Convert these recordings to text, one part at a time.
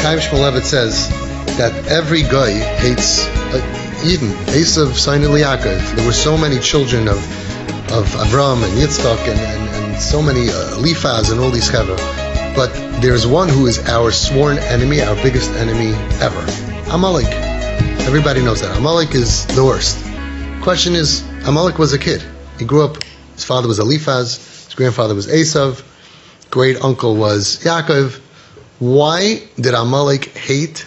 Chaim Shmulevitz says that every guy hates Eden, Esav, Sinai, Yaakov. There were so many children of Avram and Yitzchak and so many Eliphaz and all these chavra. But there's one who is our sworn enemy, our biggest enemy ever. Amalek. Everybody knows that. Amalek is the worst. Question is, Amalek was a kid. He grew up, his father was Eliphaz, his grandfather was Esav, great uncle was Yaakov. Why did Amalek hate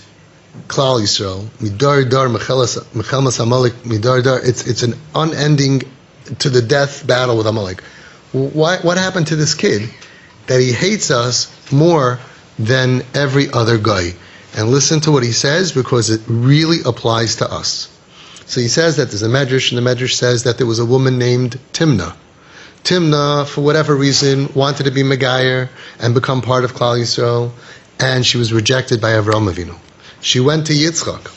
Klal Yisrael? Midar dar mechelmas Amalek midar dar. It's an unending to the death battle with Amalek. What happened to this kid that he hates us more than every other guy? And listen to what he says, because it really applies to us. So he says that there's a medrash, and the medrash says that there was a woman named Timnah. Timnah, for whatever reason, wanted to be Megayer and become part of Klal Yisrael, and she was rejected by Avraham Avinu. She went to Yitzchak,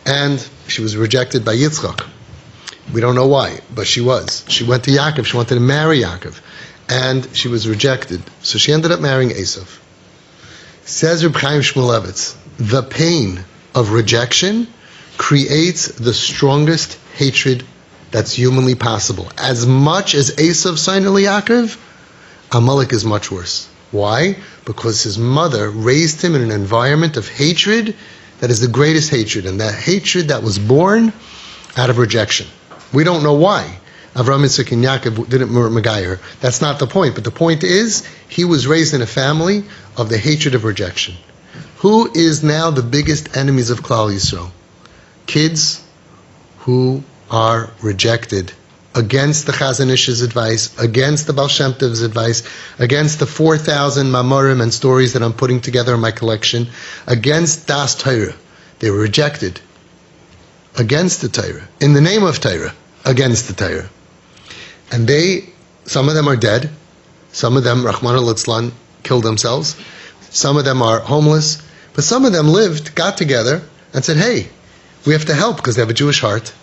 and she was rejected by Yitzchak. We don't know why, but she was. She went to Yaakov, she wanted to marry Yaakov, and she was rejected. So she ended up marrying Esav. Says Reb Chaim Shmulevitz, the pain of rejection creates the strongest hatred that's humanly possible. As much as Esav signed Yaakov, Amalek is much worse. Why? Because his mother raised him in an environment of hatred that is the greatest hatred, and that hatred that was born out of rejection. We don't know why Avraham, Yitzchak, and Yaakov didn't Megayer. That's not the point. But the point is, he was raised in a family of the hatred of rejection. Who is now the biggest enemies of Klal Yisrael? Kids who are rejected against the Chazon Ish's advice, against the Baal Shem Tov's advice, against the 4,000 Mamorim and stories that I'm putting together in my collection, against Das Torah. They were rejected against the Torah, in the name of Torah, against the Torah. And some of them are dead, some of them, Rahman al-Litzlan, killed themselves, some of them are homeless, but some of them lived, got together, and said, hey, we have to help, because they have a Jewish heart.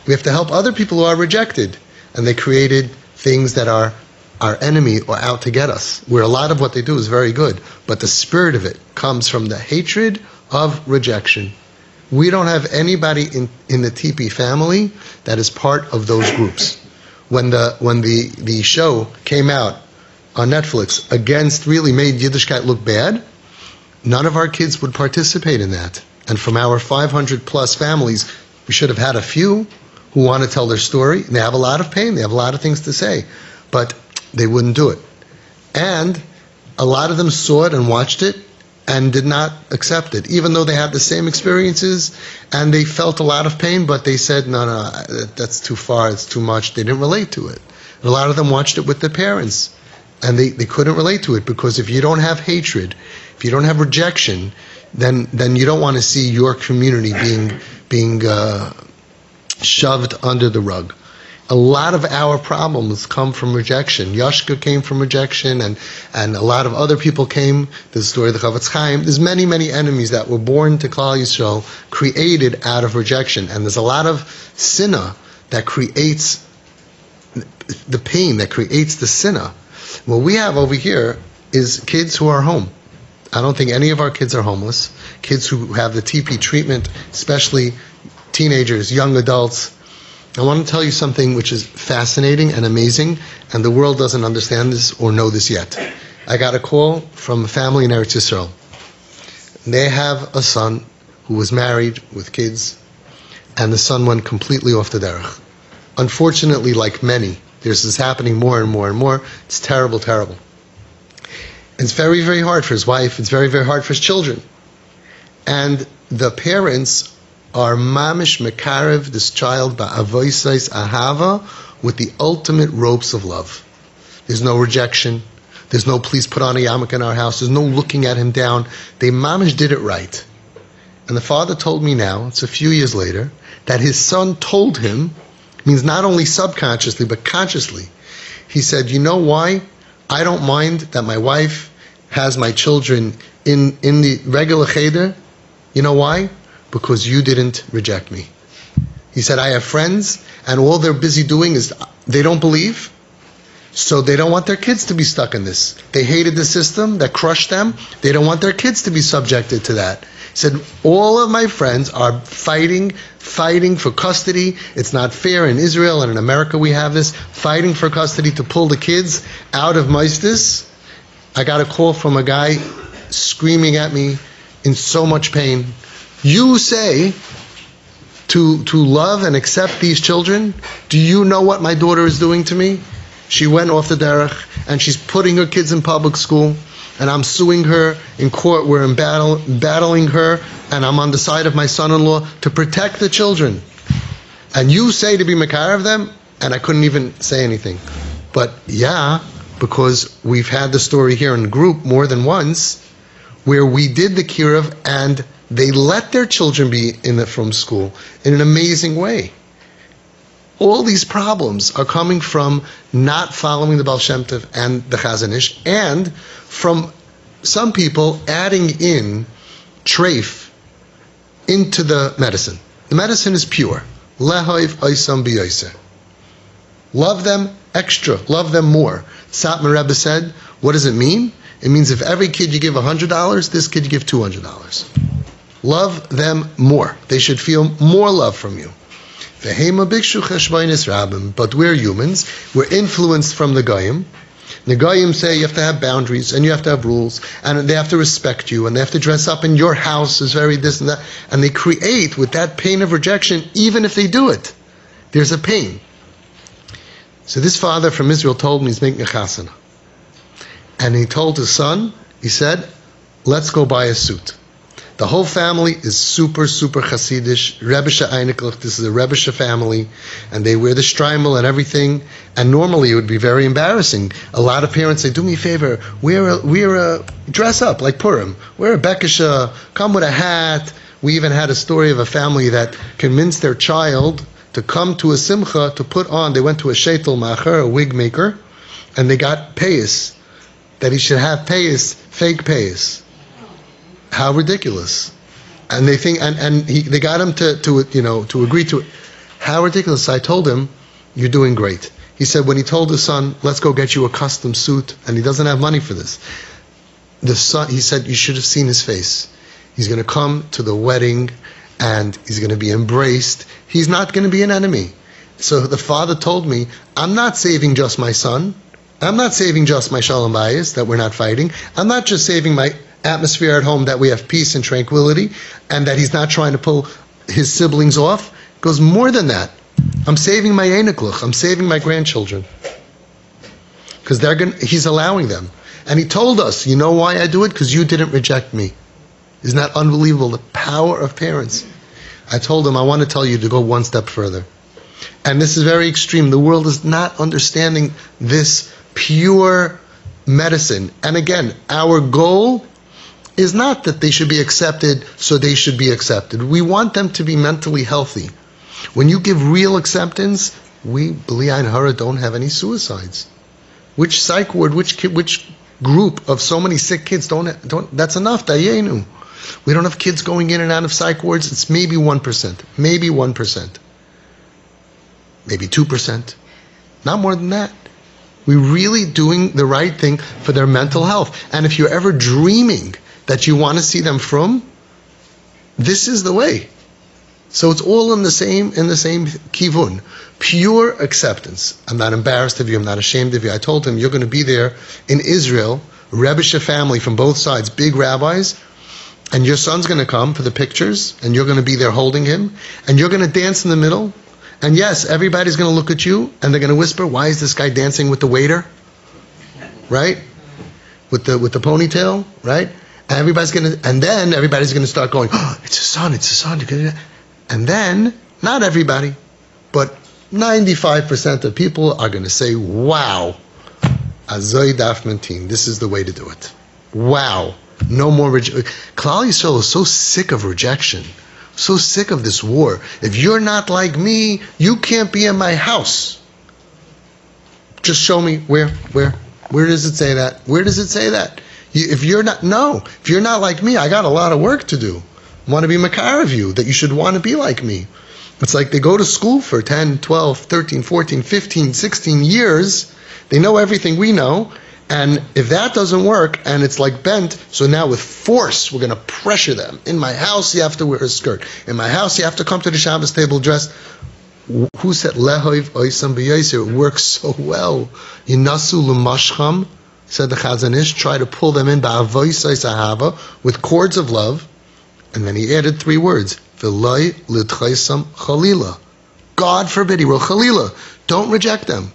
We have to help other people who are rejected. And they created things that are our enemy or out to get us, where a lot of what they do is very good, but the spirit of it comes from the hatred of rejection. We don't have anybody in the TP family that is part of those groups. When the show came out on Netflix really made Yiddishkeit look bad, none of our kids would participate in that. And from our 500 plus families, we should have had a few who want to tell their story. They have a lot of pain, they have a lot of things to say, but they wouldn't do it. And a lot of them saw it and watched it and did not accept it, even though they had the same experiences and they felt a lot of pain, but they said, no, that's too far, it's too much. They didn't relate to it. And a lot of them watched it with their parents, and they couldn't relate to it, because if you don't have hatred, if you don't have rejection, then you don't want to see your community being shoved under the rug. A lot of our problems come from rejection. Yashka came from rejection, and a lot of other people came. There's the story of the Chavetz Chaim. There's many, many enemies that were born to Klal Yisrael, created out of rejection. And there's a lot of sinah that creates the pain, that creates the sinah. What we have over here is kids who are home. I don't think any of our kids are homeless. Kids who have the TP treatment, especially teenagers, young adults. I want to tell you something which is fascinating and amazing, and the world doesn't understand this or know this yet. I got a call from a family in Eretz Yisrael. They have a son who was married with kids, and the son went completely off the derech. Unfortunately, like many, this is happening more and more and more. It's terrible, terrible. It's very, very hard for his wife. It's very, very hard for his children. And the parents are mamish mekarev this child ba'avoisais ahava with the ultimate ropes of love. There's no rejection. There's no please put on a yarmulke in our house. There's no looking at him down. They mamish did it right. And the father told me now, it's a few years later, that his son told him, means not only subconsciously but consciously, he said, you know why I don't mind that my wife has my children in the regular cheder? You know why? Because you didn't reject me. He said, I have friends, and all they're busy doing is they don't believe. So they don't want their kids to be stuck in this. They hated the system that crushed them. They don't want their kids to be subjected to that. He said, all of my friends are fighting for custody. It's not fair. In Israel and in America we have this, fighting for custody to pull the kids out of Maistis. I got a call from a guy screaming at me in so much pain. You say to love and accept these children, do you know what my daughter is doing to me? She went off the derech and she's putting her kids in public school, and I'm suing her in court. We're in battling her, and I'm on the side of my son-in-law to protect the children. And you say to be makar of them, and I couldn't even say anything. But yeah, because we've had the story here in the group more than once, where we did the kiruv and they let their children be from school in an amazing way. All these problems are coming from not following the Baal Shem Tov and the Chazon Ish, and from some people adding in treif into the medicine. The medicine is pure. Lehoiv oisam b'yoiseh. Love them extra. Love them more. Satmar Rebbe said, what does it mean? It means if every kid you give $100, this kid you give $200. Love them more. They should feel more love from you. But we're humans. We're influenced from the Goyim. The Goyim say you have to have boundaries and you have to have rules and they have to respect you and they have to dress up in your house is very this and that. And they create with that pain of rejection, even if they do it. There's a pain. So this father from Israel told me he's making a chasana. And he told his son, he said, let's go buy a suit. The whole family is super, super Hasidish. Rebbeisha INYANEI, this is a Rebbeisha family, and they wear the shtreimel and everything. And normally it would be very embarrassing. A lot of parents say, do me a favor, dress up like Purim. Wear a bekisha, come with a hat. We even had a story of a family that convinced their child to come to a simcha to put on. They went to a sheitel macher, a wig maker, and they got payas, that he should have payas, fake payas. How ridiculous! And they think, they got him to agree to it. How ridiculous! I told him, "You're doing great." He said when he told his son, "Let's go get you a custom suit," and he doesn't have money for this. The son, he said, you should have seen his face. He's going to come to the wedding, and he's going to be embraced. He's not going to be an enemy. So the father told me, "I'm not saving just my son. I'm not saving just my shalom bayis that we're not fighting. I'm not just saving my atmosphere at home that we have peace and tranquility and that he's not trying to pull his siblings off. It goes more than that. I'm saving my einekluch. I'm saving my grandchildren. Because he's allowing them. And he told us, you know why I do it? Because you didn't reject me. Isn't that unbelievable? The power of parents. I told him, I want to tell you to go one step further. And this is very extreme. The world is not understanding this pure medicine. And again, our goal is not that they should be accepted so they should be accepted. We want them to be mentally healthy. When you give real acceptance, we, b'li ayin hara, don't have any suicides. Which psych ward, which group of so many sick kids don't that's enough, dayenu. We don't have kids going in and out of psych wards. It's maybe 1%, maybe 1%, maybe 2%, not more than that. We're really doing the right thing for their mental health. And if you're ever dreaming that you want to see them from, this is the way. So it's all in the same kivun. Pure acceptance. I'm not embarrassed of you, I'm not ashamed of you. I told him, you're going to be there in Israel, Rebbeisha family from both sides, big rabbis, and your son's going to come for the pictures, and you're going to be there holding him, and you're going to dance in the middle, and yes, everybody's going to look at you, and they're going to whisper, why is this guy dancing with the waiter? Right? With the ponytail, right? And then everybody's going to start going, oh, it's his son. And then, not everybody, but 95% of people are going to say, wow, Azoy Daf Mentin, this is the way to do it. Wow, no more rejection. Klal Yisrael is so sick of rejection, so sick of this war. If you're not like me, you can't be in my house. Just show me where does it say that? Where does it say that? If you're not like me, I got a lot of work to do. I want to be makar of you, that you should want to be like me. It's like they go to school for 10, 12, 13, 14, 15, 16 years, They know everything we know, and if that doesn't work, and it's like bent, so now with force, we're going to pressure them. In my house, you have to wear a skirt. In my house, you have to come to the Shabbos table dressed. Who said, Lehoiv oisam b'yoser? It works so well. Yinasu l'mashcham, said the Chazon Ish, try to pull them in ba'avoisais ahava, with cords of love. And then he added 3 words. V'loi l'tchaisam chalila. God forbid, he wrote chalila. Don't reject them.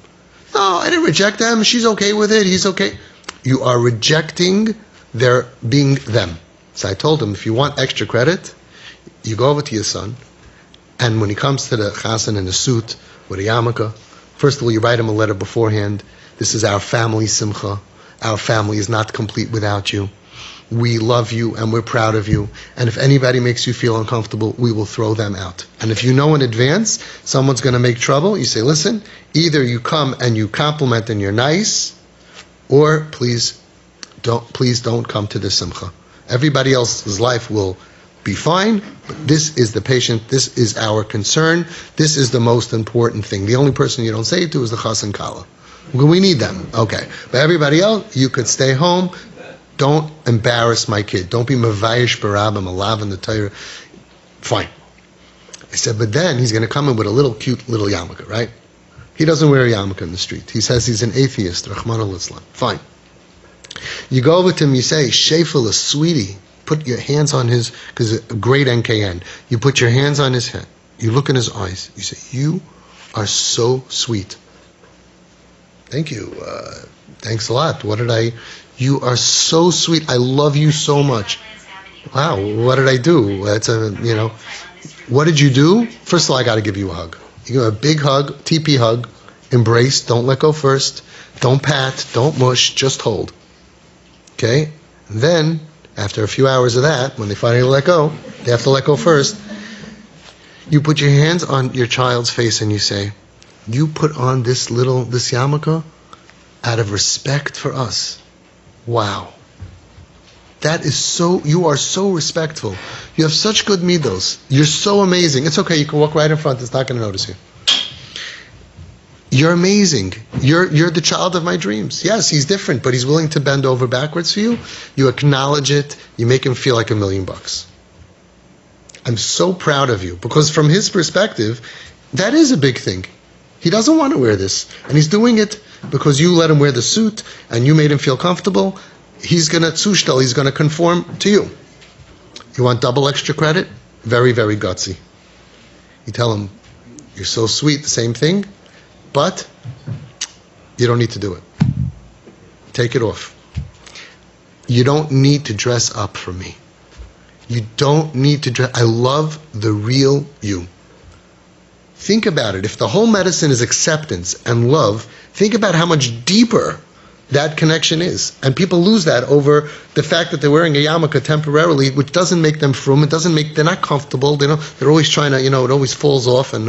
No, I didn't reject them. She's okay with it. He's okay. You are rejecting their being them. So I told him, if you want extra credit, you go over to your son, and when he comes to the chassan in a suit with a yarmulke, first of all, you write him a letter beforehand. This is our family simcha. Our family is not complete without you. We love you and we're proud of you. And if anybody makes you feel uncomfortable, we will throw them out. And if you know in advance someone's going to make trouble, you say, listen, either you come and you compliment and you're nice, or please don't come to the simcha. Everybody else's life will be fine, but this is the patient, this is our concern, this is the most important thing. The only person you don't say it to is the chas and kala. We need them. Okay. But everybody else, you could stay home. Don't embarrass my kid. Don't be mavayish barabim, alav in the Torah. Fine. I said, but then he's going to come in with a little cute little yarmulke, right? He doesn't wear a yarmulke in the street. He says he's an atheist, Rahman al-Islam. Fine. You go over to him, you say, Shefala, sweetie, put your hands on his, because a great NKN. You put your hands on his head. You look in his eyes. You say, you are so sweet. Thank you. Thanks a lot. You are so sweet. I love you so much. Wow, what did I do? What did you do? First of all, I got to give you a hug. You give a big hug, TP hug, embrace, don't let go first, don't pat, don't mush, just hold. Okay? And then, after a few hours of that, when they finally let go, they have to let go first, you put your hands on your child's face and you say, you put on this yarmulke out of respect for us. Wow. That is so, you are so respectful. You have such good midos. You're so amazing. It's okay, you can walk right in front, it's not going to notice you. You're amazing. You're the child of my dreams. Yes, he's different, but he's willing to bend over backwards for you. You acknowledge it, you make him feel like $1 million. I'm so proud of you, because from his perspective, that is a big thing. He doesn't want to wear this, and he's doing it because you let him wear the suit and you made him feel comfortable. He's going to zushtel, he's going to conform to you. You want double extra credit? Very, very gutsy. You tell him, you're so sweet, the same thing, but you don't need to do it. Take it off. You don't need to dress up for me. You don't need to dress. I love the real you. Think about it. If the whole medicine is acceptance and love, think about how much deeper that connection is. And people lose that over the fact that they're wearing a yarmulke temporarily, which doesn't make them frum. They're not comfortable. They're always trying to, it always falls off, and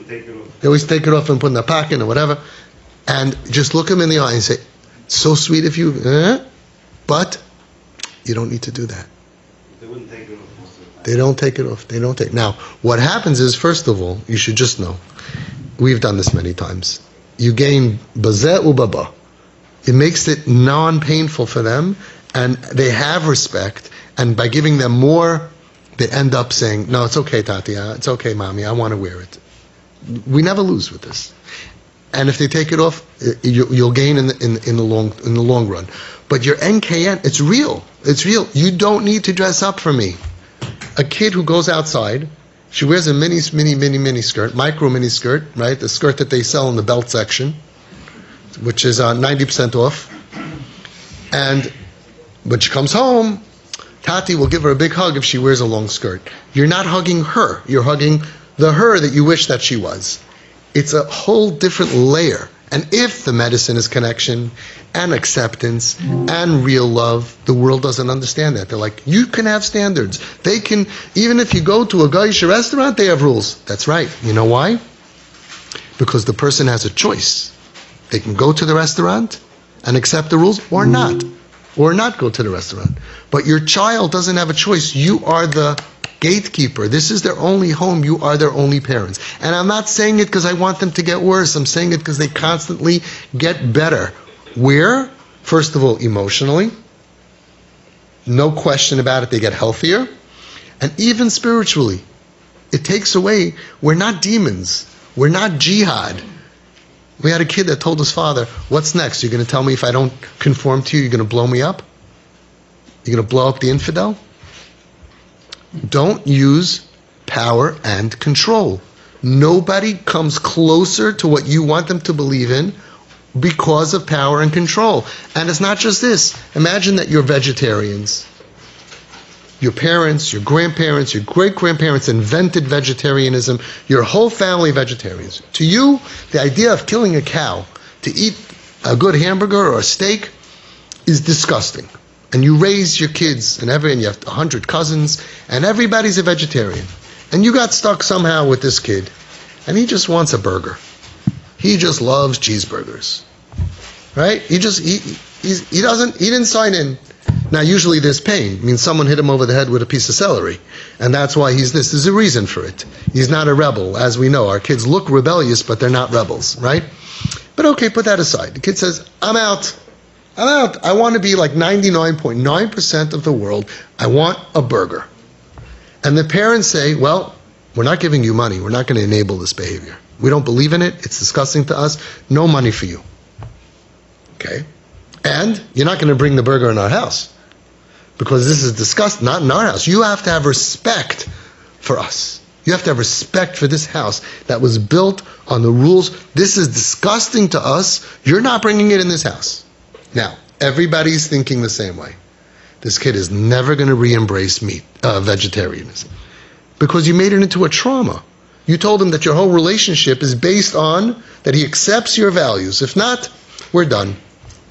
they always take it off and put it in their pocket or whatever. And just look them in the eye and say, so sweet of you, but you don't need to do that. They wouldn't take it off. They don't take it off. They don't take. Now, what happens is, first of all, you should just know, we've done this many times. You gain bazeh ubaba. It makes it non-painful for them, and they have respect. And by giving them more, they end up saying, "No, it's okay, Tati. It's okay, Mommy. I want to wear it." We never lose with this. And if they take it off, you'll gain in the long run. But your NKN, it's real. It's real. You don't need to dress up for me. A kid who goes outside, she wears a mini skirt, micro mini skirt, right? The skirt that they sell in the belt section, which is 90% off. And when she comes home, Tati will give her a big hug if she wears a long skirt. You're not hugging her. You're hugging the her that you wish that she was. It's a whole different layer. And if the medicine is connection and acceptance and real love, the world doesn't understand that. They're like, you can have standards. They can, even if you go to a Goyish restaurant, they have rules. That's right. You know why? Because the person has a choice. They can go to the restaurant and accept the rules or not go to the restaurant. But your child doesn't have a choice. You are the gatekeeper. This is their only home. You are their only parents. And I'm not saying it because I want them to get worse. I'm saying it because they constantly get better. Where? First of all, emotionally. No question about it, they get healthier. And even spiritually. It takes away, we're not demons. We're not jihad. We had a kid that told his father, what's next? You're going to tell me if I don't conform to you, you're going to blow me up? You're going to blow up the infidel? Don't use power and control. Nobody comes closer to what you want them to believe in because of power and control. And it's not just this. Imagine that you're vegetarians. Your parents, your grandparents, your great-grandparents invented vegetarianism. Your whole family vegetarians. To you, the idea of killing a cow to eat a good hamburger or a steak is disgusting. And you raise your kids, and you have 100 cousins, and everybody's a vegetarian. And you got stuck somehow with this kid, and he just wants a burger. He just loves cheeseburgers. Right? He didn't sign in. Now, usually there's pain. I mean, someone hit him over the head with a piece of celery. And that's why he's this. There's a reason for it. He's not a rebel. As we know, our kids look rebellious, but they're not rebels, right? But okay, put that aside. The kid says, I'm out. I want to be like 99.9% of the world. I want a burger. And the parents say, well, we're not giving you money. We're not going to enable this behavior. We don't believe in it. It's disgusting to us. No money for you. Okay? And you're not going to bring the burger in our house. Because this is disgusting, not in our house. You have to have respect for us. You have to have respect for this house that was built on the rules. This is disgusting to us. You're not bringing it in this house. Now, everybody's thinking the same way. This kid is never going to re-embrace vegetarianism. Because you made it into a trauma. You told him that your whole relationship is based on that he accepts your values. If not, we're done.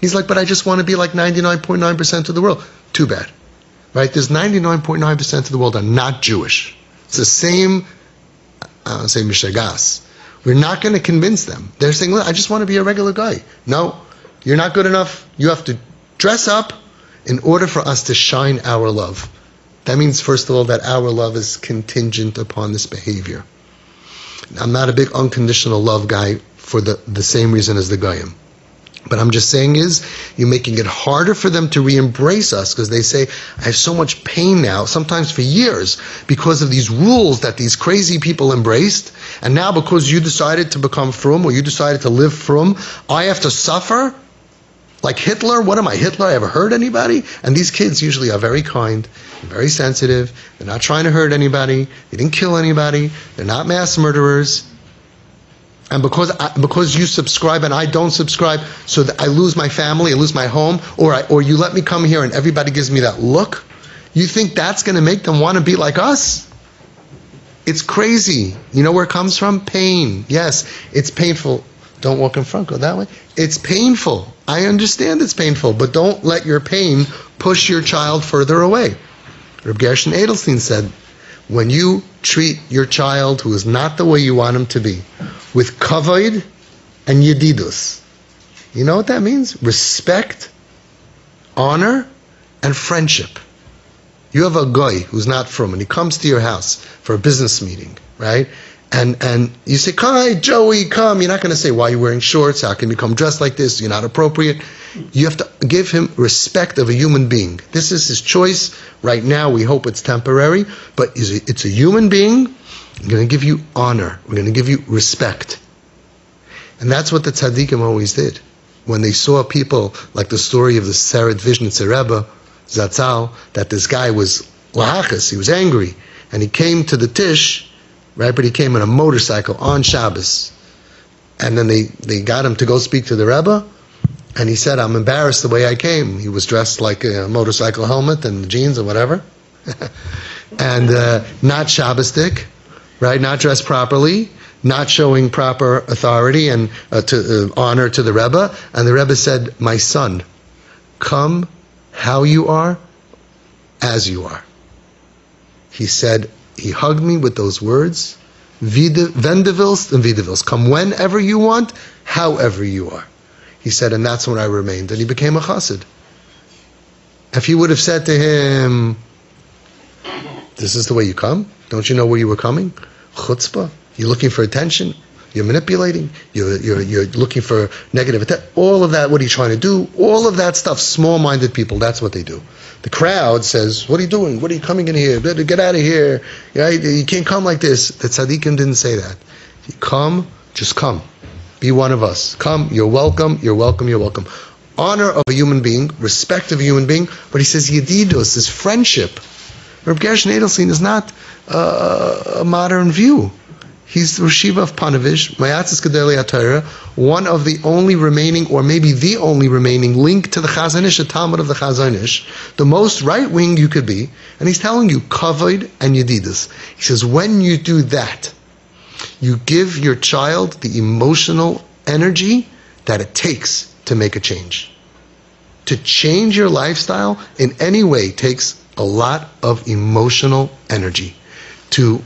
He's like, but I just want to be like 99.9% of the world. Too bad. Right? There's 99.9% of the world are not Jewish. It's the same, I don't say mishagas. We're not going to convince them. They're saying, look, I just want to be a regular guy. No, you're not good enough. You have to dress up in order for us to shine our love. That means, first of all, that our love is contingent upon this behavior. I'm not a big unconditional love guy for the same reason as the Goyim. But I'm just saying is, you're making it harder for them to re-embrace us because they say, I have so much pain now, sometimes for years, because of these rules that these crazy people embraced. And now because you decided to become frum or you decided to live frum, I have to suffer? Like Hitler? What am I, Hitler? I ever hurt anybody? And these kids usually are very kind, very sensitive. They're not trying to hurt anybody. They didn't kill anybody. They're not mass murderers. And because you subscribe and I don't subscribe, so that I lose my family, I lose my home, or you let me come here and everybody gives me that look, you think that's going to make them want to be like us? It's crazy. You know where it comes from? Pain. Yes, it's painful. Don't walk in front, go that way. It's painful. I understand it's painful, but don't let your pain push your child further away. Reb Gershon Edelstein said, when you treat your child who is not the way you want him to be, with kavod and yedidus. You know what that means? Respect, honor, and friendship. You have a guy who's not from, and he comes to your house for a business meeting, right? And you say, "Hi, Joey, come." You're not going to say, "Why are you wearing shorts? How can you come dressed like this? You're not appropriate." You have to give him respect of a human being. This is his choice. Right now, we hope it's temporary, but it's a human being. We're going to give you honor. We're going to give you respect. And that's what the tzaddikim always did. When they saw people, like the story of the Seret Vizhnitzer Rebbe, Zatzal, that this guy was lahachas, he was angry, and he came to the Tish, right, but he came on a motorcycle on Shabbos. And then they got him to go speak to the Rebbe, and he said, I'm embarrassed the way I came. He was dressed like a motorcycle helmet and jeans or whatever. And not Shabbosdik, right, not dressed properly, not showing proper authority and honor to the Rebbe. And the Rebbe said, my son, come how you are, as you are. He said, he hugged me with those words, Vendevils and Videvils, come whenever you want, however you are. He said, and that's when I remained. And he became a chassid. If he would have said to him, This is the way you come? Don't you know where you were coming? Chutzpah. You're looking for attention. You're manipulating. You're looking for negative attention. All of that, what are you trying to do? All of that stuff, small-minded people, that's what they do. The crowd says, what are you doing? What are you coming in here? Get out of here. You can't come like this. The tzaddikim didn't say that. You come, just come. Be one of us. Come, you're welcome, you're welcome, you're welcome. Honor of a human being, respect of a human being, but he says yedidus, this friendship. Reb Gershon Edelstein is not a modern view. He's the Rishiva of Panovich, Mayatzis Gedolei HaTorah, one of the only remaining, or maybe the only remaining link to the Chazon Ish, a Talmud of the Chazon Ish, the most right-wing you could be, and he's telling you, kavod and yedidus. He says, when you do that, you give your child the emotional energy that it takes to make a change. To change your lifestyle in any way takes a lot of emotional energy. To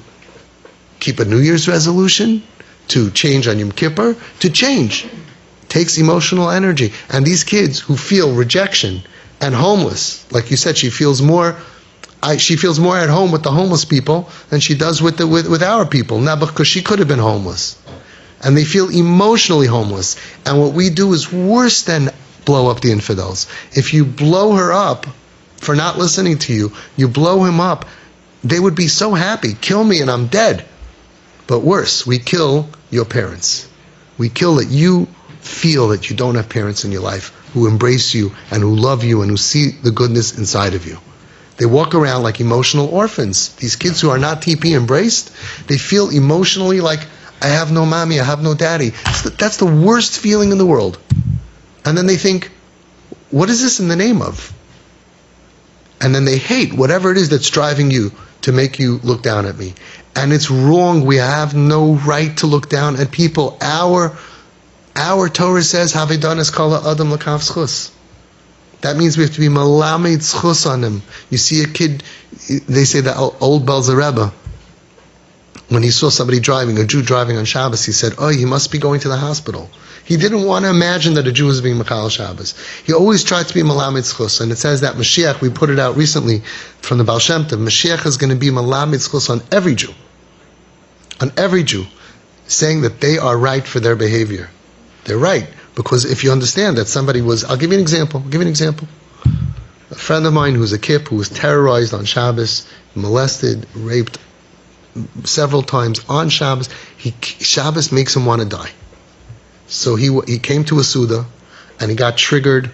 keep a New Year's resolution, to change on Yom Kippur, to change takes emotional energy. And these kids who feel rejection and homeless, like you said, she feels more at home with the homeless people than she does with our people. Now, because she could have been homeless. And they feel emotionally homeless. And what we do is worse than blow up the infidels. If you blow her up for not listening to you, you blow him up, they would be so happy. Kill me and I'm dead. But worse, we kill your parents. We kill that you feel that you don't have parents in your life who embrace you and who love you and who see the goodness inside of you. They walk around like emotional orphans. These kids who are not TP embraced, they feel emotionally like, I have no mommy, I have no daddy. That's the worst feeling in the world. And then they think, what is this in the name of? And then they hate whatever it is that's driving you to make you look down at me. And it's wrong. We have no right to look down at people. Our Torah says, Havedanas kala adam l'kav schus. That means we have to be malamed schus on them. You see a kid, they say that old Belzer Rebbe, when he saw somebody driving, a Jew driving on Shabbos, he said, oh, he must be going to the hospital. He didn't want to imagine that a Jew was being Mechal Shabbos. He always tried to be Malamed Zchus. And it says that Mashiach, we put it out recently from the Baal Shem Tov, Mashiach is going to be Malamed Zchus on every Jew. On every Jew. Saying that they are right for their behavior. They're right. Because if you understand that somebody was, I'll give you an example. A friend of mine who's a kip, who was terrorized on Shabbos, molested, raped several times on Shabbos. Shabbos makes him want to die. So he came to a Suda, and he got triggered,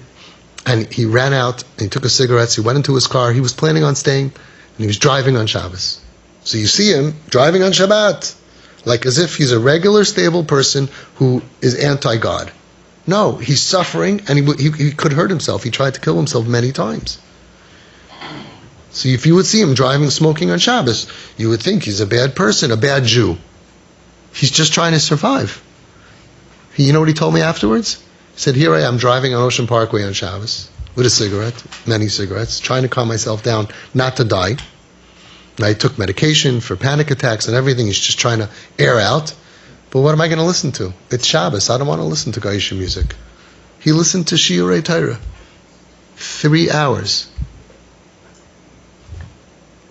and he ran out, and he took his cigarettes, he went into his car, he was planning on staying, and he was driving on Shabbos. So you see him driving on Shabbat, like as if he's a regular, stable person who is anti-God. No, he's suffering, and he could hurt himself. He tried to kill himself many times. So if you would see him driving, smoking on Shabbos, you would think he's a bad person, a bad Jew. He's just trying to survive. You know what he told me afterwards? He said, here I am driving on Ocean Parkway on Shabbos with a cigarette, many cigarettes, trying to calm myself down not to die. And I took medication for panic attacks and everything. He's just trying to air out. But what am I going to listen to? It's Shabbos. I don't want to listen to Gaisha music. He listened to Shiurei Torah. 3 hours.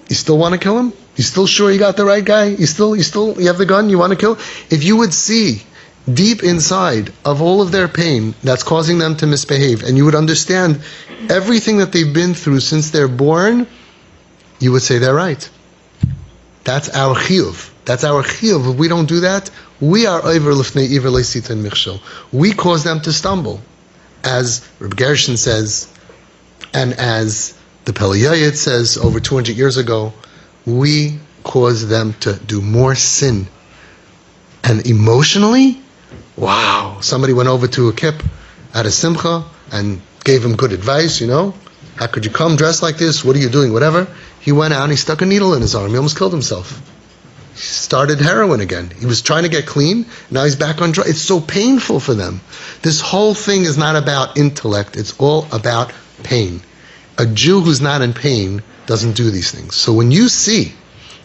You still want to kill him? You still sure you got the right guy? You have the gun? You want to kill? If you would see deep inside of all of their pain that's causing them to misbehave, and you would understand everything that they've been through since they're born, you would say they're right. That's our chiyuv. That's our chiyuv. If we don't do that, we are over lifnei iver leisitan michshel. We cause them to stumble. As Reb Gershon says, and as the Peliyayit says over 200 years ago, we cause them to do more sin. And emotionally, wow, somebody went over to a kip at a simcha and gave him good advice, How could you come dressed like this? What are you doing? Whatever. He went out and he stuck a needle in his arm. He almost killed himself. He started heroin again. He was trying to get clean. Now he's back on drugs. It's so painful for them. This whole thing is not about intellect. It's all about pain. A Jew who's not in pain doesn't do these things. So when you see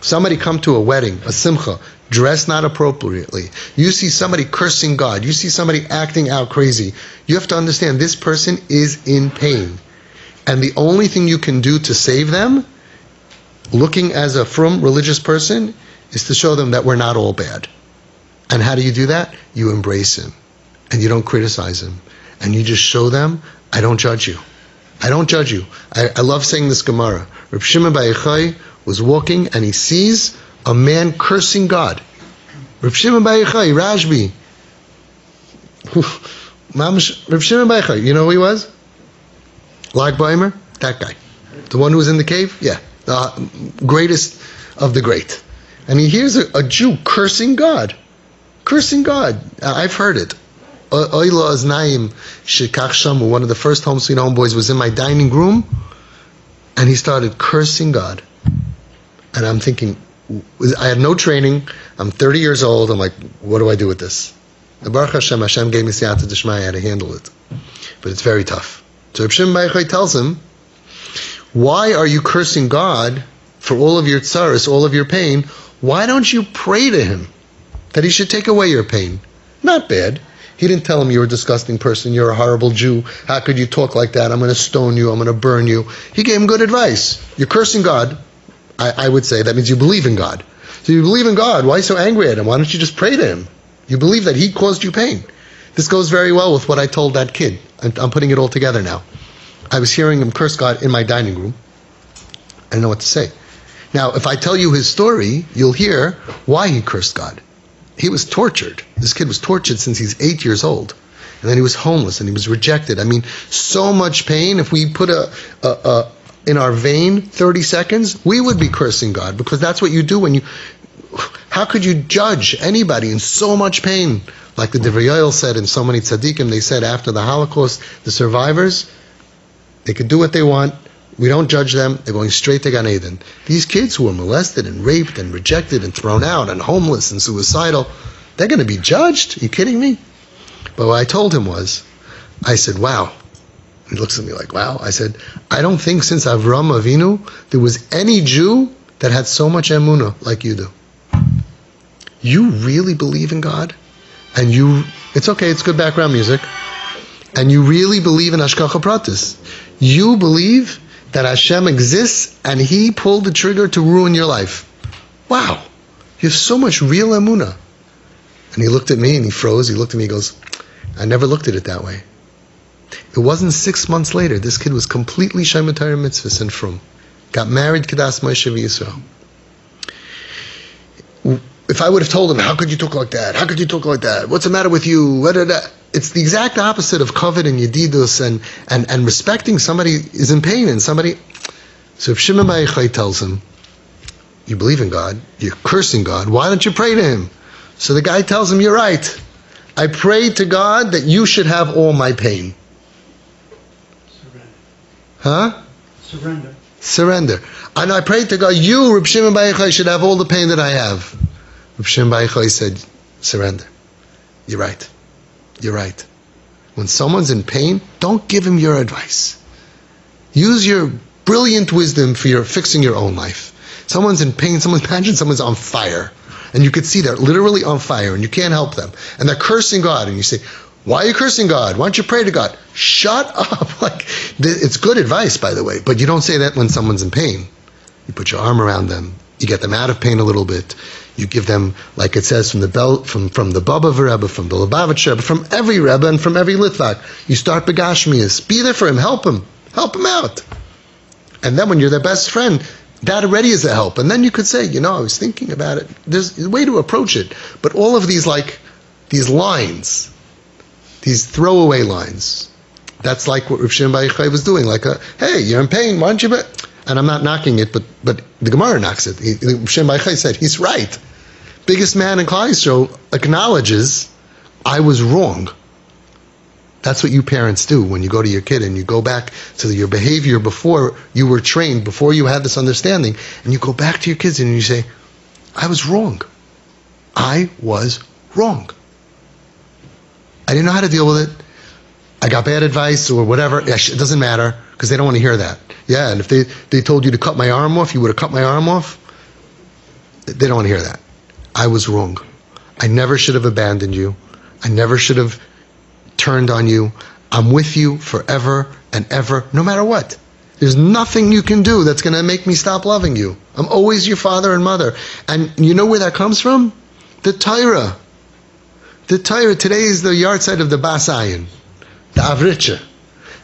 somebody come to a wedding, a simcha, dressed not appropriately, you see somebody cursing God, you see somebody acting out crazy, you have to understand this person is in pain. And the only thing you can do to save them looking as a frum religious person is to show them that we're not all bad. And how do you do that? You embrace him. And you don't criticize him. And you just show them, I don't judge you. I don't judge you. I love saying this Gemara. Reb Shimon Bar Yochai was walking and he sees a man cursing God. Reb Shimon Bar Yochai, Rashbi. Reb Shimon Bar Yochai, you know who he was? Lag Baimer? That guy. The one who was in the cave? Yeah. The greatest of the great. And he hears a Jew cursing God. Cursing God. I've heard it. Oyla Aznaim Shekach Shamu, one of the first Home Sweet Home boys, was in my dining room and he started cursing God. And I'm thinking, I had no training. I'm 30 years old. I'm like, what do I do with this? The Baruch Hashem gave me siyata d'shmaya how to handle it. But it's very tough. So Reb Shimon Bar Yochai tells him, why are you cursing God for all of your tsaras, all of your pain? Why don't you pray to him that he should take away your pain? Not bad. He didn't tell him you're a disgusting person, you're a horrible Jew, how could you talk like that, I'm going to stone you, I'm going to burn you. He gave him good advice. You're cursing God. I would say that means you believe in God. So you believe in God, why are you so angry at him? Why don't you just pray to him? You believe that he caused you pain. This goes very well with what I told that kid. I'm putting it all together now. I was hearing him curse God in my dining room. I didn't know what to say. Now, if I tell you his story, you'll hear why he cursed God. He was tortured. This kid was tortured since he's 8 years old. And then he was homeless and he was rejected. I mean, so much pain. If we put in our vein 30 seconds, we would be cursing God, because that's what you do when you... How could you judge anybody in so much pain? Like the DIVREI said, and so many tzaddikim, they said after the Holocaust, the survivors, they could do what they want. We don't judge them. They're going straight to Gan Eden. These kids who were molested and raped and rejected and thrown out and homeless and suicidal, they're going to be judged? Are you kidding me? But what I told him was, I said, wow. He looks at me like, wow. I said, I don't think since Avram Avinu there was any Jew that had so much emunah like you do. You really believe in God? And it's okay, it's good background music. And you really believe in Hashgacha Pratis. You believe that Hashem exists and he pulled the trigger to ruin your life. Wow. You have so much real emunah. And he looked at me and he froze. He looked at me and he goes, I never looked at it that way. It wasn't 6 months later. This kid was completely Shema Torah mitzvahs and frum. Got married, Kedas Moshe v'Yisrael. If I would have told him, how could you talk like that? How could you talk like that? What's the matter with you? It's the exact opposite of kavod and yedidus and respecting somebody is in pain and somebody. So if Shimon Bar Yochai tells him, you believe in God, you're cursing God, why don't you pray to him? So the guy tells him, you're right. I pray to God that you should have all my pain. Surrender. Huh? Surrender. And I pray to God, you, Reb Shimon Bar Yochai, should have all the pain that I have. Reb Shimon Bar Yochai said, surrender. You're right. You're right. When someone's in pain, don't give him your advice. Use your brilliant wisdom for fixing your own life. Someone's in pain, imagine someone's on fire. And you could see they're literally on fire and you can't help them. And they're cursing God. And you say, why are you cursing God? Why don't you pray to God? Shut up. It's good advice, by the way. But you don't say that when someone's in pain. You put your arm around them. You get them out of pain a little bit. You give them, like it says from the Baba Rebbe, from the Lubavitch Rebbe, from every Rebbe and from every Litvak. You start begashmias. Be there for him. Help him. Help him out. And then when you're their best friend, that already is a help. And then you could say, I was thinking about it. There's a way to approach it. But all of these lines, these throwaway lines, that's like what Reb Shimon Bar Yochai was doing. Hey, you're in pain, why don't you... And I'm not knocking it, but the Gemara knocks it. Reb Shimon Bar Yochai said, he's right. Biggest man in Klal Yisrael acknowledges, I was wrong. That's what you parents do when you go to your kid and you go back to your behavior before you were trained, before you had this understanding, and you go back to your kids and you say, I was wrong. I was wrong. I didn't know how to deal with it. I got bad advice or whatever. It doesn't matter because they don't want to hear that. Yeah, and if they told you to cut my arm off, you would have cut my arm off. They don't want to hear that. I was wrong. I never should have abandoned you. I never should have turned on you. I'm with you forever and ever, no matter what. There's nothing you can do that's going to make me stop loving you. I'm always your father and mother. And you know where that comes from? The Torah. The Torah. Today is the yahrzeit of the Bas Ayin, the Avritcha.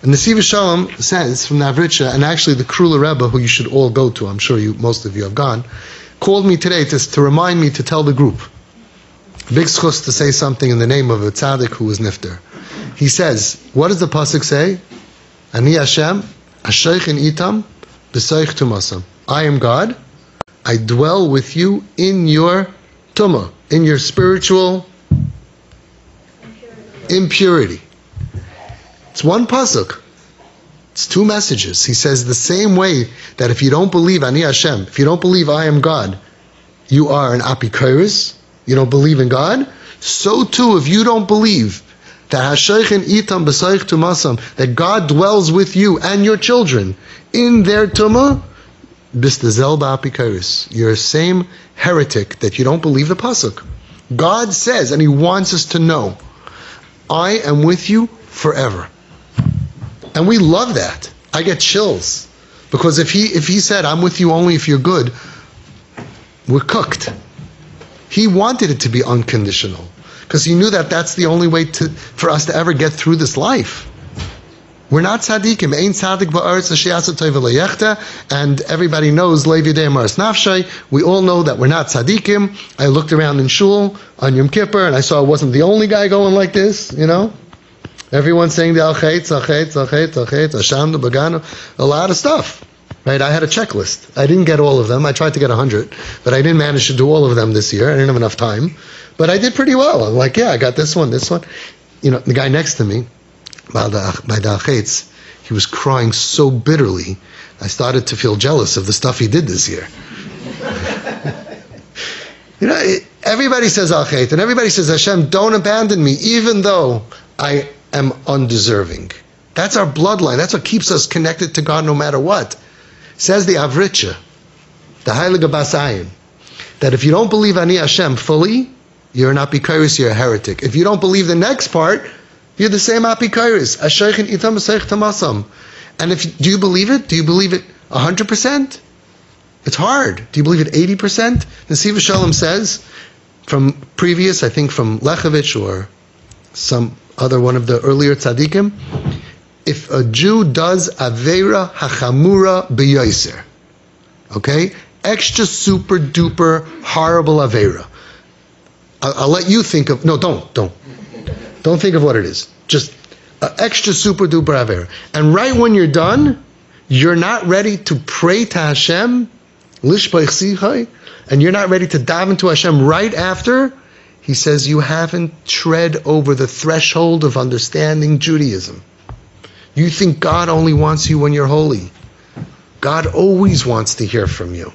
And the Siva Shalom says from the Avritcha, and actually the Krula Rebbe, who you should all go to, I'm sure most of you have gone, called me today to remind me to tell the group. Big schus to say something in the name of a tzaddik who was nifter. He says, what does the pasuk say? Ani Hashem, Asheichin itam, b'soich tumasam. I am God. I dwell with you in your tumah, in your spiritual impurity. It's one pasuk. It's two messages. He says the same way that if you don't believe Ani Hashem, if you don't believe I am God, you are an apikoros, you don't believe in God, so too if you don't believe that that God dwells with you and your children in their tumah, you're the same heretic that you don't believe the pasuk. God says, and He wants us to know, I am with you forever. And we love that. I get chills. Because if he said, I'm with you only if you're good, we're cooked. He wanted it to be unconditional. Because He knew that that's the only way for us to ever get through this life. We're not tzaddikim. Ein tzaddik ba'aretz asher ya'aseh tov v'lo yechta. And everybody knows Lev Yidei Maras Nafshay. We all know that we're not tzaddikim. I looked around in shul on Yom Kippur and I saw I wasn't the only guy going like this, you know. Everyone's saying the al-chetz, Asham, the Bagano, a lot of stuff. Right? I had a checklist. I didn't get all of them. I tried to get 100, but I didn't manage to do all of them this year. I didn't have enough time. But I did pretty well. I'm like, yeah, I got this one. You know, the guy next to me, by the al-chetz, he was crying so bitterly, I started to feel jealous of the stuff he did this year. You know, everybody says al-chetz, and everybody says, Hashem, don't abandon me, even though I am undeserving. That's our bloodline. That's what keeps us connected to God no matter what. Says the Avritcha, the Heilige Bas Ayin, that if you don't believe Ani Hashem fully, you're an apikoros, you're a heretic. If you don't believe the next part, you're the same apikoros. Asheichin itam b'soich tumasam. And do you believe it? Do you believe it 100%? It's hard. Do you believe it 80%? The Siva Shalom says, from previous, I think from Lechovich or some other one of the earlier tzaddikim, if a Jew does Aveira Hachamura B'Yoser, okay, extra super duper horrible Aveira, I'll let you think of, no, don't think of what it is, just extra super duper Aveira, and right when you're done, you're not ready to pray to Hashem, Lishbach Sichai, and you're not ready to daven to Hashem right after. He says you haven't tread over the threshold of understanding Judaism. You think God only wants you when you're holy. God always wants to hear from you.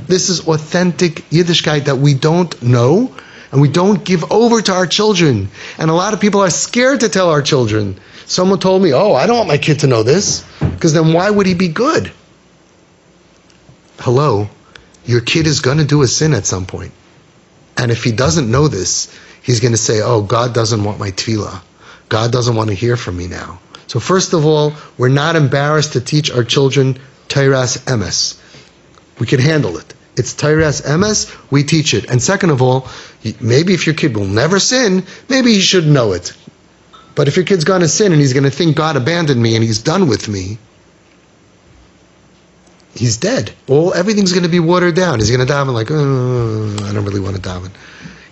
This is authentic Yiddishkeit that we don't know and we don't give over to our children. And a lot of people are scared to tell our children. Someone told me, I don't want my kid to know this, because then why would he be good? Hello, your kid is going to do a sin at some point. And if he doesn't know this, he's going to say, God doesn't want my tefillah. God doesn't want to hear from me now. So first of all, we're not embarrassed to teach our children Torah's emes. We can handle it. It's Torah's emes, we teach it. And second of all, maybe if your kid will never sin, maybe he should know it. But if your kid's going to sin and he's going to think God abandoned me and he's done with me, he's dead. Everything's going to be watered down. He's going to daven like, I don't really want to daven.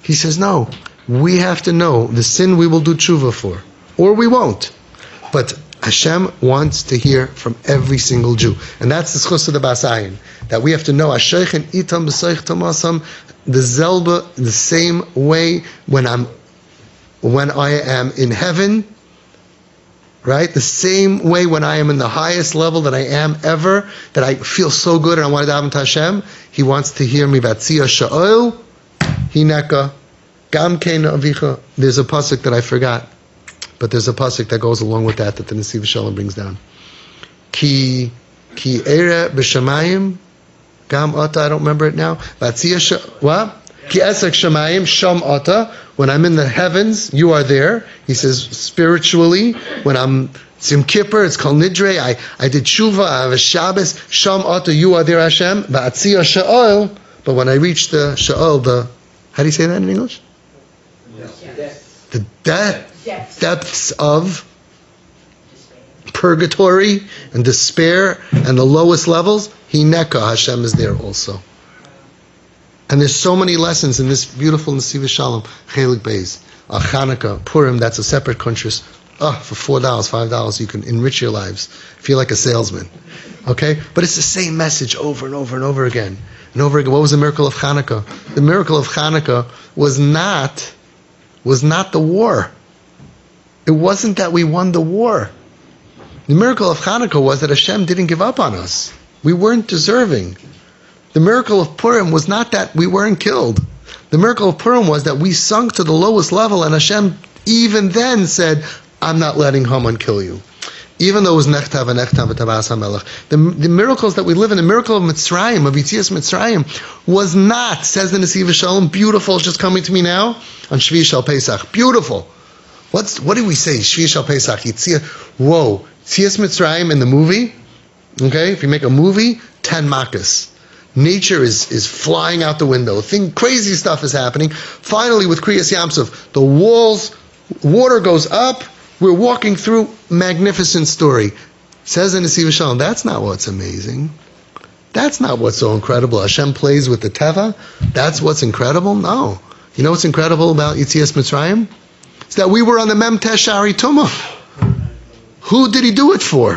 He says, no, we have to know the sin we will do tshuva for. Or we won't. But Hashem wants to hear from every single Jew. And that's the schus of the Bas Ayin. That we have to know, Asheichin itam b'soich tumasam, the zelba, the same way when I am in heaven, right? The same way when I am in the highest level that I am ever, that I feel so good and I want to daven to Hashem, He wants to hear me. Vatzia sha'ol, hineka, gam kein avicha. There's a pasuk that I forgot, but there's a pasuk that goes along with that the Nesiv Shalom brings down. Ki ere b'shamayim, gam ata, I don't remember it now. Vatzia what? Ki esek shamayim, sham ata. When I'm in the heavens, you are there. He says, spiritually, when I'm It's Yom Kippur, it's called Nidre. I did Tshuva, I have a Shabbos. Sham Ata, you are there Hashem. Ba'atzia Sha'ol. But when I reach the Sha'ol, how do you say that in English? The depths of purgatory and despair and the lowest levels, Hineka, Hashem is there also. And there's so many lessons in this beautiful Nesiv Shalom, Chelik Beis, Chanukah, Purim, that's a separate conscious. For $4, $5, you can enrich your lives. Feel like a salesman. Okay? But it's the same message over and over and over again. And over again. What was the miracle of Chanukah? The miracle of Chanukah was not the war. It wasn't that we won the war. The miracle of Chanukah was that Hashem didn't give up on us. We weren't deserving. The miracle of Purim was not that we weren't killed. The miracle of Purim was that we sunk to the lowest level and Hashem even then said, I'm not letting Haman kill you. Even though it was Nechtav and Nechtav v'Tabas HaMelech. The miracles that we live in, the miracle of Mitzrayim, of Yitzias Mitzrayim, was not, says the Nesiv Shalom, beautiful, it's just coming to me now, on Shvi Shal Pesach. Beautiful. What did we say? Shvi Shal Pesach. Whoa. Yitzias Mitzrayim in the movie, okay, if you make a movie, 10 makas. Nature is flying out the window. Crazy stuff is happening. Finally, with Kriyas Yamsuf, the walls, water goes up. We're walking through magnificent story. Says in the Nesiv Shalom, that's not what's amazing. That's not what's so incredible. Hashem plays with the Teva. That's what's incredible? No. You know what's incredible about Yitzias Mitzrayim? It's that we were on the Memtesh Shari Tumah. Who did he do it for?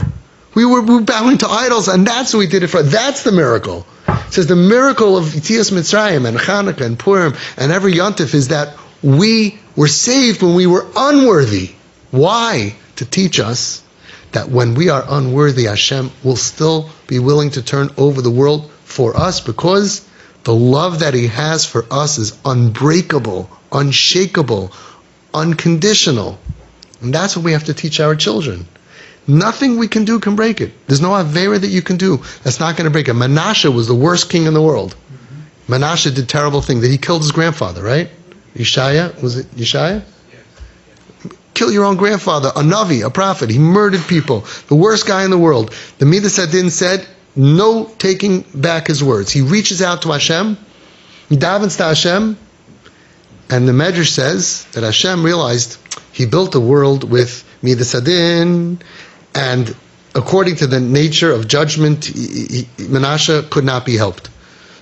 We were bowing to idols, and that's what we did it for. That's the miracle. It says the miracle of Yitzias Mitzrayim and Chanukah and Purim and every Yontif is that we were saved when we were unworthy. Why? To teach us that when we are unworthy, Hashem will still be willing to turn over the world for us because the love that He has for us is unbreakable, unshakable, unconditional. And that's what we have to teach our children. Nothing we can do can break it. There's no Avera that you can do that's not going to break it. Manasseh was the worst king in the world. Manasseh did terrible things. That he killed his grandfather, right? Yeshaya? Was it Yeshaya? Kill your own grandfather, a Navi, a prophet. He murdered people. The worst guy in the world. The Midas Hadin said, no taking back his words. He reaches out to Hashem. He davens to Hashem. And the Medrash says that Hashem realized He built a world with Midas Hadin, and according to the nature of judgment, Manasseh could not be helped.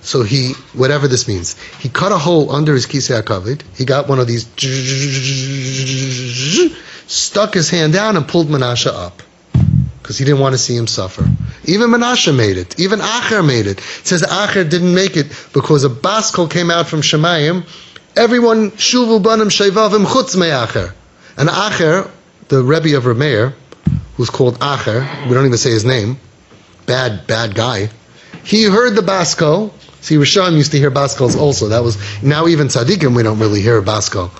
So he, whatever this means, he cut a hole under his Kisei HaKavod. He got one of these, stuck his hand down and pulled Manasseh up. Because he didn't want to see him suffer. Even Manasseh made it. Even Acher made it. It says Acher didn't make it because a baskol came out from Shemayim. Everyone, shuvu banim shevavim chutz me'acher. And Acher, the Rebbe of Reb Meir, who's called Acher, we don't even say his name, bad guy, he heard the baskol. See, Rishon used to hear baskols also. That was, now even tzaddikim we don't really hear baskol,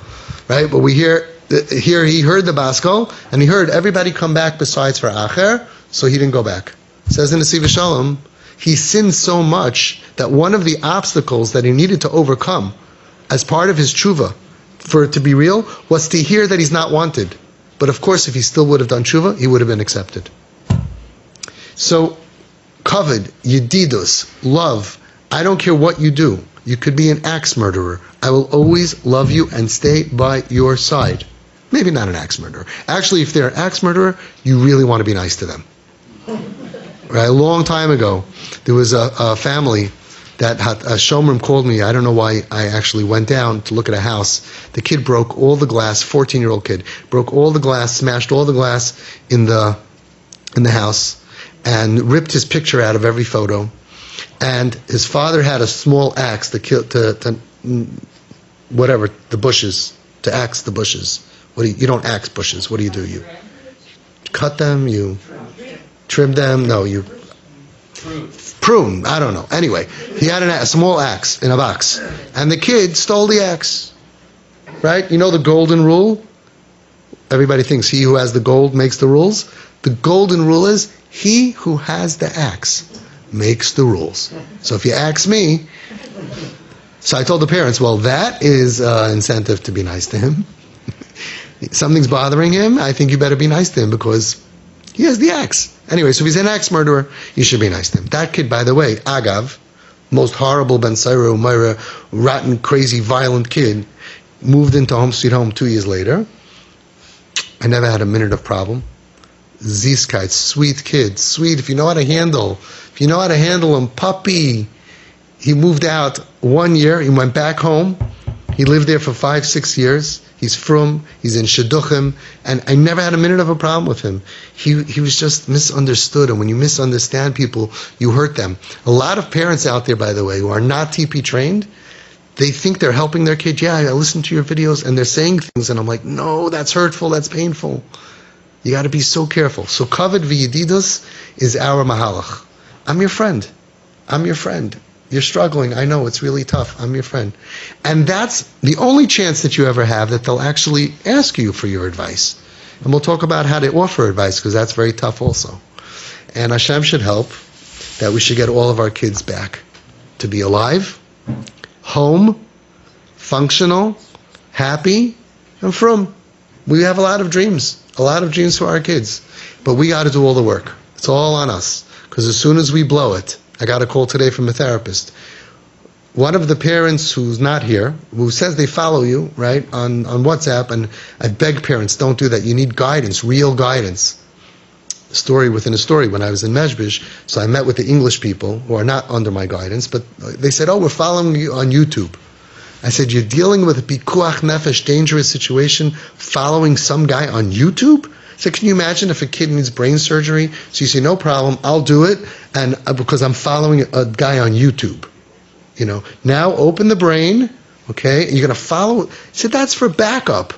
right? But we hear, here he heard the baskol, and he heard everybody come back besides for Acher, so he didn't go back. It says in the Nesiv Shalom, he sinned so much that one of the obstacles that he needed to overcome as part of his tshuva, for it to be real, was to hear that he's not wanted. But of course, if he still would have done tshuva, he would have been accepted. So, kavod, yedidus, love, I don't care what you do. You could be an axe murderer. I will always love you and stay by your side. Maybe not an axe murderer. Actually, if they're an axe murderer, you really want to be nice to them. Right? A long time ago, there was a family that had, a showroom called me. I don't know why I actually went down to look at a house. The kid broke all the glass, 14-year-old kid, broke all the glass, smashed all the glass in the house, and ripped his picture out of every photo. And his father had a small axe to whatever, the bushes, to axe the bushes. You don't axe bushes. What do? You cut them, you trim them, no, you prune, I don't know. Anyway, he had a small axe in a box. And the kid stole the axe. Right? You know the golden rule? Everybody thinks he who has the gold makes the rules. The golden rule is he who has the axe makes the rules. So if you ask me, so I told the parents, well, that is incentive to be nice to him. Something's bothering him, I think you better be nice to him because He has the axe. Anyway, so if he's an axe murderer, you should be nice to him. That kid, by the way, Agav, most horrible Ben Saira Umayra, rotten, crazy, violent kid, moved into Home Sweet Home 2 years later. I never had a minute of problem. Ziskite, sweet kid, sweet. If you know how to handle him, puppy. He moved out 1 year. He went back home. He lived there for 5-6 years. He's from. He's in Shidduchim, and I never had a minute of a problem with him. He was just misunderstood, and when you misunderstand people, you hurt them. A lot of parents out there, by the way, who are not TP trained, they think they're helping their kid. Yeah, I listen to your videos, and they're saying things, and I'm like, no, that's hurtful, that's painful. You got to be so careful. So Kavod v'Yedidus is our mahalach. I'm your friend. I'm your friend. You're struggling. I know it's really tough. I'm your friend. And that's the only chance that you ever have that they'll actually ask you for your advice. And we'll talk about how to offer advice, because that's very tough also. And Hashem should help that we should get all of our kids back to be alive, home, functional, happy, and from. We have a lot of dreams for our kids. But we got to do all the work. It's all on us. Because as soon as we blow it, I got a call today from a therapist. One of the parents who's not here, who says they follow you, right, on WhatsApp, and I beg parents, don't do that. You need guidance, real guidance. Story within a story. When I was in Mezhbish, so I met with the English people who are not under my guidance, but they said, oh, we're following you on YouTube. I said, you're dealing with a pikuach nefesh, dangerous situation, following some guy on YouTube? So can you imagine if a kid needs brain surgery? So you say, no problem, I'll do it, and because I'm following a guy on YouTube. Now open the brain, okay, and you're going to follow. He said, that's for backup.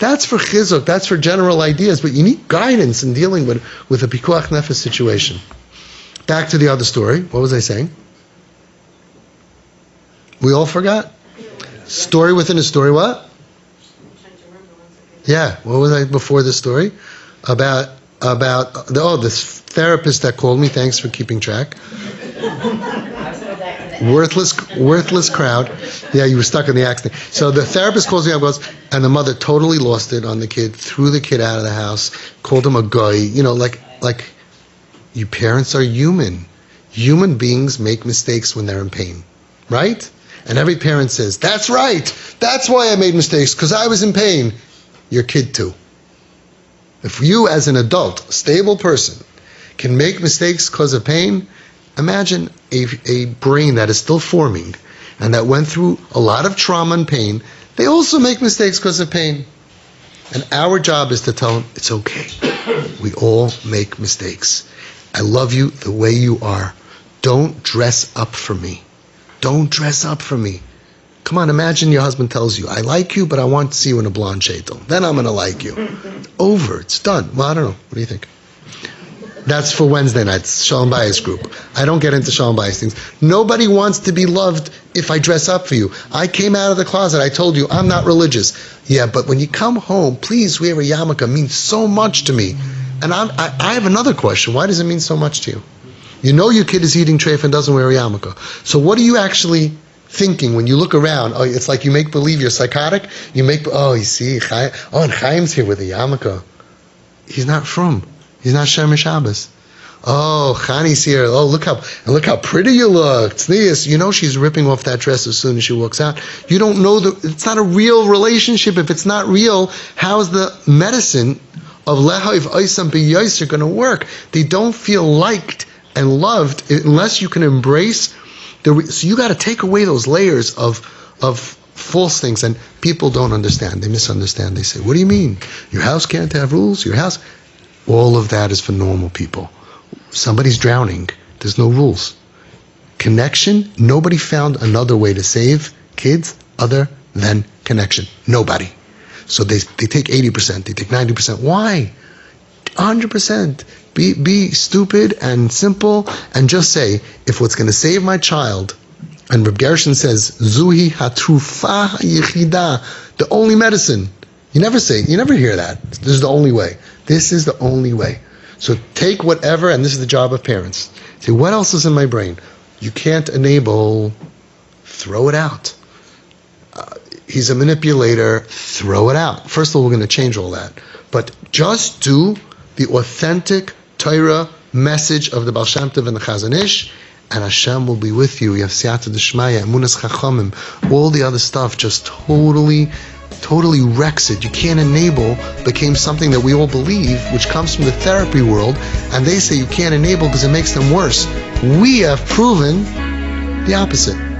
That's for chizuk, that's for general ideas, but you need guidance in dealing with a pikuach nefesh situation. Back to the other story. What was I saying? We all forgot? Story within a story, what? Yeah, what was I before the story? About this therapist that called me. Thanks for keeping track. Worthless crowd. Yeah, you were stuck in the accident. So the therapist calls me up, and the mother totally lost it on the kid, threw the kid out of the house, called him a guy. Like you parents are human. Human beings make mistakes when they're in pain, right? And every parent says, that's right. That's why I made mistakes, because I was in pain. Your kid too. If you as an adult, stable person, can make mistakes because of pain, imagine a brain that is still forming and that went through a lot of trauma and pain. They also make mistakes because of pain. And our job is to tell them, it's okay. We all make mistakes. I love you the way you are. Don't dress up for me. Don't dress up for me. Come on, imagine your husband tells you, I like you, but I want to see you in a blonde sheitel. Then I'm going to like you. Over. It's done. Well, I don't know. What do you think? That's for Wednesday nights, Shalom Bayis group. I don't get into Shalom Bayis things. Nobody wants to be loved if I dress up for you. I came out of the closet. I told you, I'm not religious. Yeah, but when you come home, please wear a yarmulke. It means so much to me. And I have another question. Why does it mean so much to you? You know your kid is eating treif and doesn't wear a yarmulke. So what are you actually thinking when you look around? Oh, it's like you make believe you're psychotic. You see, and Chaim's here with a yarmulke. He's not from. He's not Shem Shabbos. Oh, Chani's here. Oh, look how pretty you look. Tznius. You know she's ripping off that dress as soon as she walks out. You don't know it's not a real relationship. If it's not real, how's the medicine of Lehav Oisam B'Yosir going to work? They don't feel liked and loved unless you can embrace so you got to take away those layers of false things, and people don't understand. They misunderstand. They say, what do you mean? Your house can't have rules? Your house? All of that is for normal people. Somebody's drowning. There's no rules. Connection, nobody found another way to save kids other than connection. Nobody. So they take 80%, they take 90%. Why? 100%. Be stupid and simple and just say, if what's going to save my child, and Reb Gershon says, Zuhi hatrufa yichida, the only medicine. You never hear that. This is the only way. This is the only way. So take whatever, and this is the job of parents. Say, what else is in my brain? You can't enable, throw it out. He's a manipulator, throw it out. First of all, we're going to change all that. But just do the authentic Torah message of the Baal Shem Tov and the Chazon Ish, and Hashem will be with you. You have Siyata D'Shmaya, Emunas Chachamim, all the other stuff just totally wrecks it. You can't enable became something that we all believe, which comes from the therapy world, and they say you can't enable because it makes them worse. We have proven the opposite.